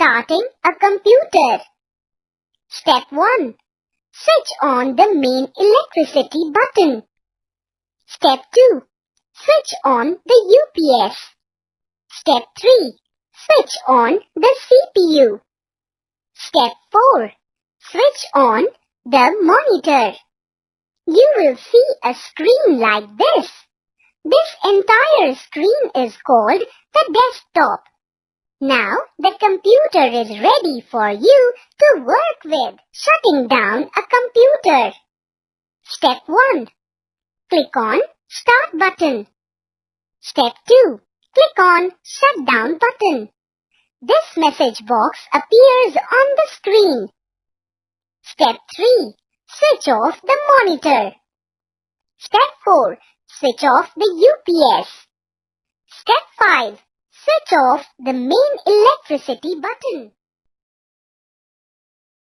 Starting a computer. Step 1. Switch on the main electricity button. Step 2. Switch on the UPS. Step 3. Switch on the CPU. Step 4. Switch on the monitor. You will see a screen like this. This entire screen is called the desktop. Now the computer is ready for you to work with. Shutting down a computer. Step 1. Click on Start button. Step 2. Click on Shut down button. This message box appears on the screen. Step 3. Switch off the monitor. Step 4. Switch off the UPS. Step 5. Switch off the main electricity button.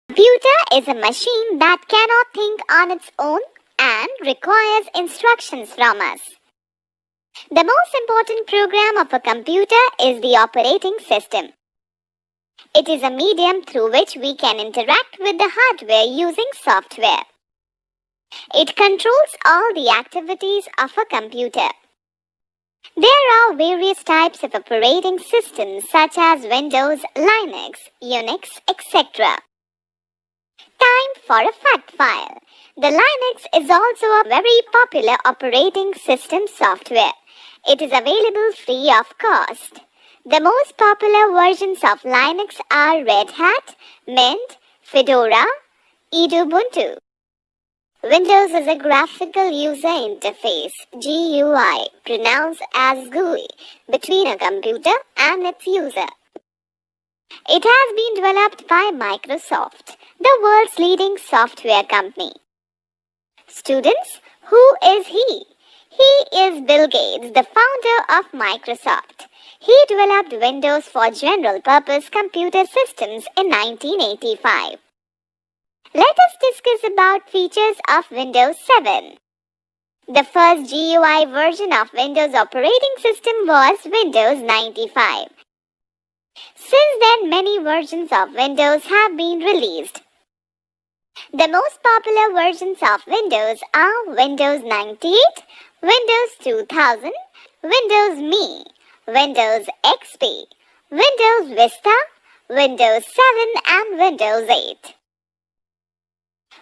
Computer is a machine that cannot think on its own and requires instructions from us. The most important program of a computer is the operating system. It is a medium through which we can interact with the hardware using software. It controls all the activities of a computer. There are various types of operating systems such as Windows, Linux, Unix, etc. Time for a fact file. The Linux is also a very popular operating system software. It is available free of cost. The most popular versions of Linux are Red Hat, Mint, Fedora, Ubuntu. Windows is a graphical user interface, GUI, pronounced as GUI, between a computer and its user. It has been developed by Microsoft, the world's leading software company. Students, who is he? He is Bill Gates, the founder of Microsoft. He developed Windows for general-purpose computer systems in 1985. Let us discuss about features of Windows 7. The first GUI version of Windows operating system was Windows 95. Since then, many versions of Windows have been released. The most popular versions of Windows are Windows 98, Windows 2000, Windows Me, Windows XP, Windows Vista, Windows 7 and Windows 8.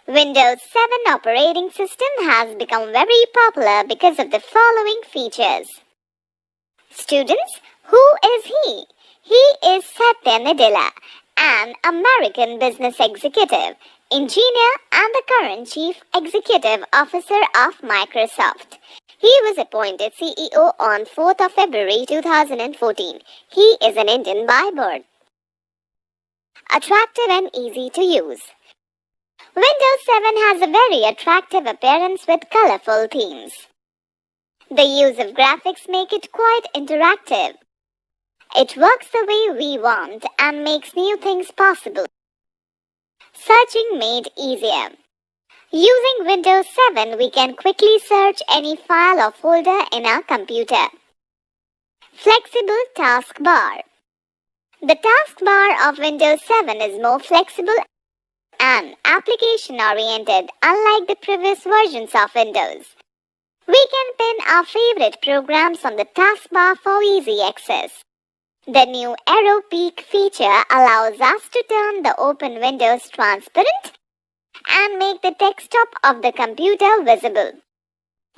Windows 7 operating system has become very popular because of the following features. Students, who is he? He is Satya Nadella, an American business executive, engineer and the current Chief Executive Officer of Microsoft. He was appointed CEO on 4th of February 2014. He is an Indian by birth. Attractive and easy to use. Windows 7 has a very attractive appearance with colorful themes. The use of graphics make it quite interactive. It works the way we want and makes new things possible. Searching made easier. Using Windows 7, we can quickly search any file or folder in our computer. Flexible taskbar. The taskbar of Windows 7 is more flexible and application-oriented, unlike the previous versions of Windows. We can pin our favorite programs on the taskbar for easy access. The new arrow peak feature allows us to turn the open windows transparent and make the desktop of the computer visible.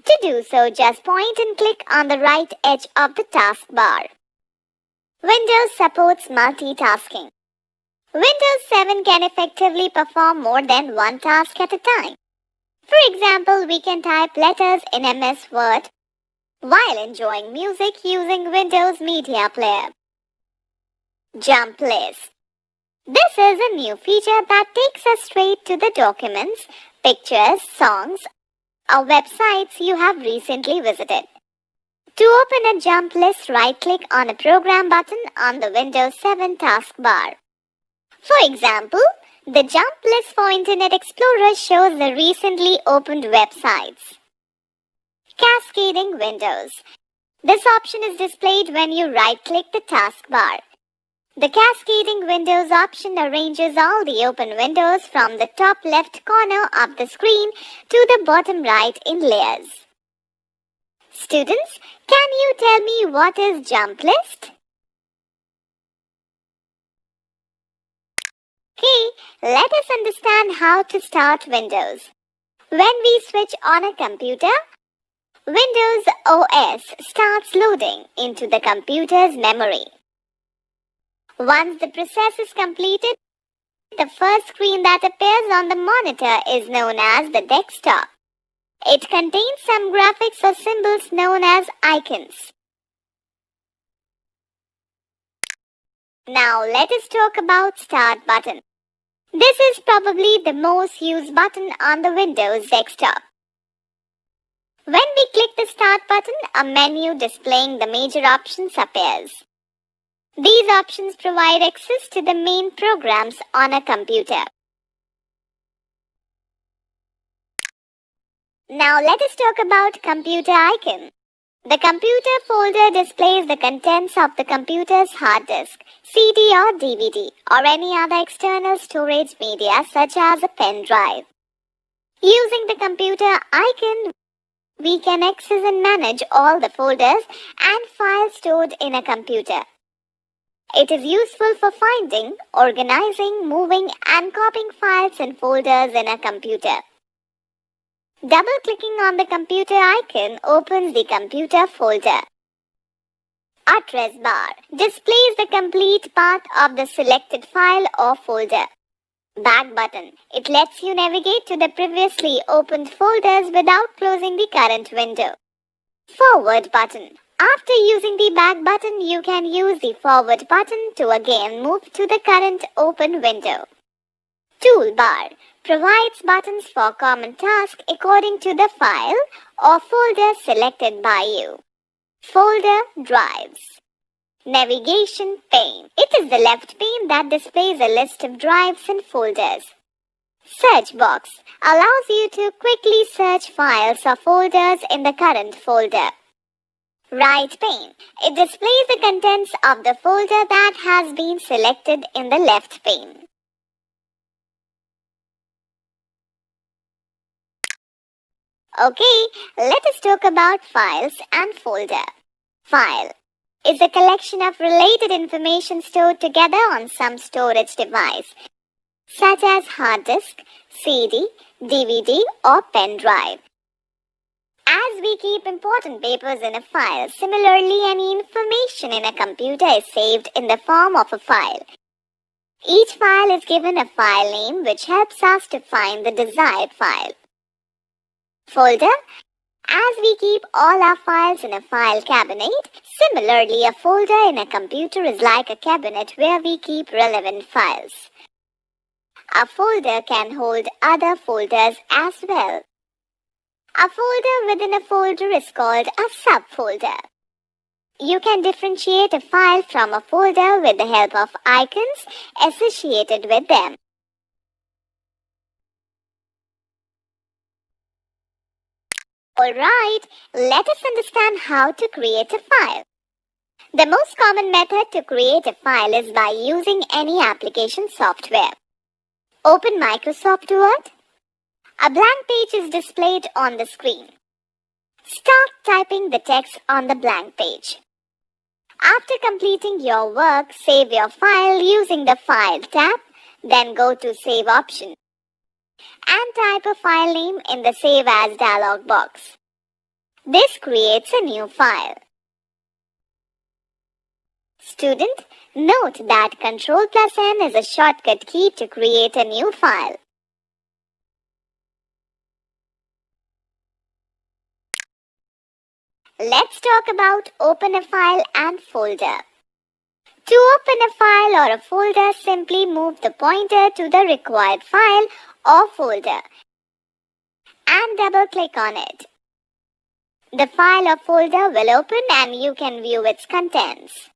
To do so, just point and click on the right edge of the taskbar. Windows supports multitasking. Windows 7 can effectively perform more than one task at a time. For example, we can type letters in MS Word while enjoying music using Windows Media Player. Jump list. This is a new feature that takes us straight to the documents, pictures, songs, or websites you have recently visited. To open a jump list, right-click on a program button on the Windows 7 taskbar. For example, the jump list for Internet Explorer shows the recently opened websites. Cascading windows. This option is displayed when you right-click the taskbar. The cascading windows option arranges all the open windows from the top left corner of the screen to the bottom right in layers. Students, can you tell me what is jump list? Okay, let us understand how to start Windows. When we switch on a computer, Windows OS starts loading into the computer's memory. Once the process is completed, the first screen that appears on the monitor is known as the desktop. It contains some graphics or symbols known as icons. Now let us talk about Start button. This is probably the most used button on the Windows desktop. When we click the Start button, a menu displaying the major options appears. These options provide access to the main programs on a computer. Now let us talk about computer icon. The computer folder displays the contents of the computer's hard disk, CD or DVD, or any other external storage media such as a pen drive. Using the computer icon, we can access and manage all the folders and files stored in a computer. It is useful for finding, organizing, moving, and copying files and folders in a computer. Double-clicking on the computer icon opens the computer folder. Address bar displays the complete path of the selected file or folder. Back button. It lets you navigate to the previously opened folders without closing the current window. Forward button. After using the back button, you can use the forward button to again move to the current open window. Toolbar provides buttons for common tasks according to the file or folder selected by you. Folder drives. Navigation pane. It is the left pane that displays a list of drives and folders. Search box allows you to quickly search files or folders in the current folder. Right pane. It displays the contents of the folder that has been selected in the left pane. Okay, let us talk about files and folder. File is a collection of related information stored together on some storage device, such as hard disk, CD, DVD, or pen drive. As we keep important papers in a file, similarly any information in a computer is saved in the form of a file. Each file is given a file name which helps us to find the desired file. Folder. As we keep all our files in a file cabinet, similarly a folder in a computer is like a cabinet where we keep relevant files. A folder can hold other folders as well. A folder within a folder is called a subfolder. You can differentiate a file from a folder with the help of icons associated with them. Alright, let us understand how to create a file. The most common method to create a file is by using any application software. Open Microsoft Word. A blank page is displayed on the screen. Start typing the text on the blank page. After completing your work, save your file using the File tab, then go to Save option and type a file name in the Save As dialog box. This creates a new file. Student, note that Ctrl+N is a shortcut key to create a new file. Let's talk about open a file and folder. To open a file or a folder, simply move the pointer to the required file or folder and double-click on it. The file or folder will open and you can view its contents.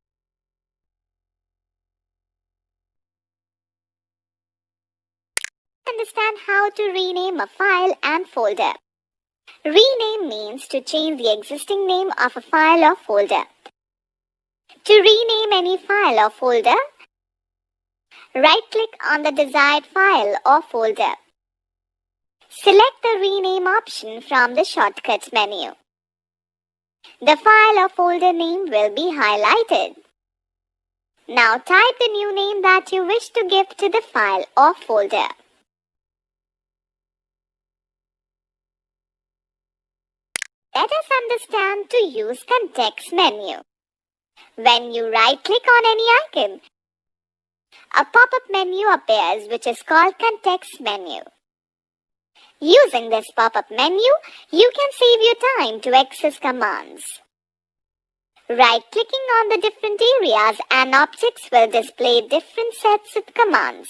Understand how to rename a file and folder. Rename means to change the existing name of a file or folder. To rename any file or folder, Right-click on the desired file or folder. Select the Rename option from the shortcut menu. The file or folder name will be highlighted. Now type the new name that you wish to give to the file or folder. Let us understand to use context menu. When you right-click on any icon, a pop-up menu appears which is called context menu. Using this pop-up menu, you can save your time to access commands. Right-clicking on the different areas and objects will display different sets of commands.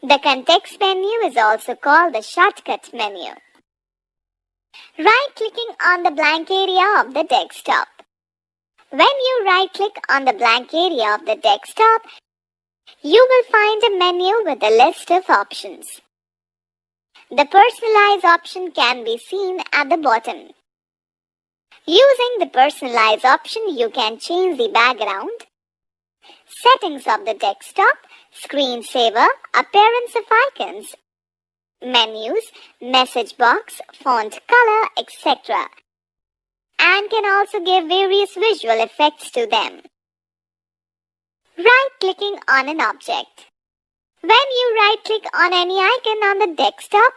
The context menu is also called the shortcut menu. Right-clicking on the blank area of the desktop. When you right-click on the blank area of the desktop, you will find a menu with a list of options. The Personalize option can be seen at the bottom. Using the Personalize option, you can change the background, settings of the desktop, screensaver, appearance of icons, menus, message box, font color, etc. and can also give various visual effects to them. Right-clicking on an object. When you right-click on any icon on the desktop,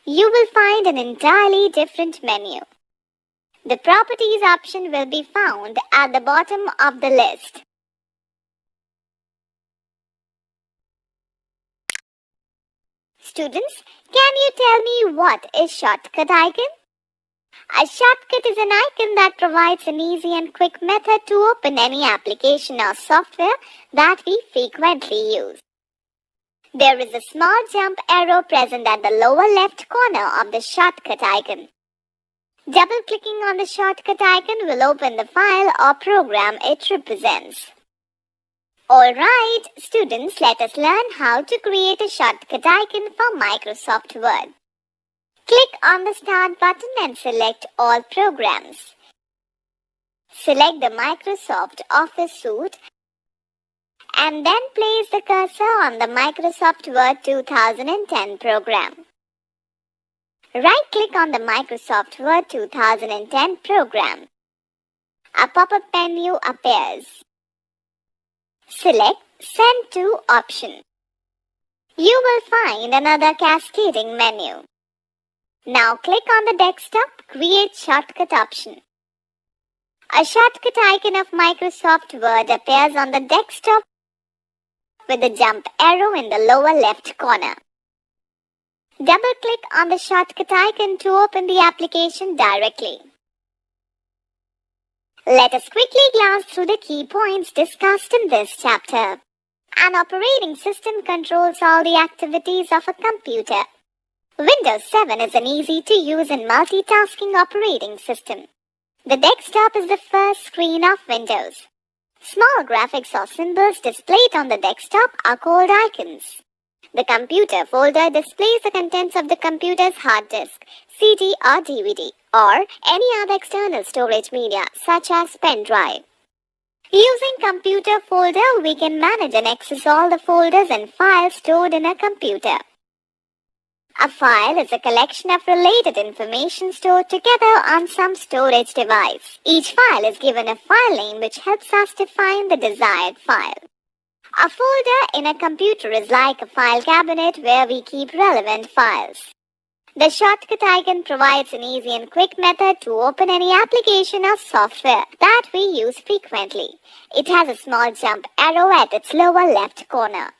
you will find an entirely different menu. The Properties option will be found at the bottom of the list. Students, can you tell me what is shortcut icon? A shortcut is an icon that provides an easy and quick method to open any application or software that we frequently use. There is a small jump arrow present at the lower left corner of the shortcut icon. Double-clicking on the shortcut icon will open the file or program it represents. Alright, students, let us learn how to create a shortcut icon for Microsoft Word. Click on the Start button and select All Programs. Select the Microsoft Office suite and then place the cursor on the Microsoft Word 2010 program. Right-click on the Microsoft Word 2010 program. A pop-up menu appears. Select Send to option. You will find another cascading menu. Now click on the desktop Create Shortcut option. A shortcut icon of Microsoft Word appears on the desktop with a jump arrow in the lower left corner. Double-click on the shortcut icon to open the application directly. Let us quickly glance through the key points discussed in this chapter. An operating system controls all the activities of a computer. Windows 7 is an easy-to-use and multitasking operating system. The desktop is the first screen of Windows. Small graphics or symbols displayed on the desktop are called icons. The computer folder displays the contents of the computer's hard disk, CD or DVD, or any other external storage media such as pen drive. Using computer folder, we can manage and access all the folders and files stored in a computer. A file is a collection of related information stored together on some storage device. Each file is given a file name which helps us to find the desired file. A folder in a computer is like a file cabinet where we keep relevant files. The shortcut icon provides an easy and quick method to open any application or software that we use frequently. It has a small jump arrow at its lower left corner.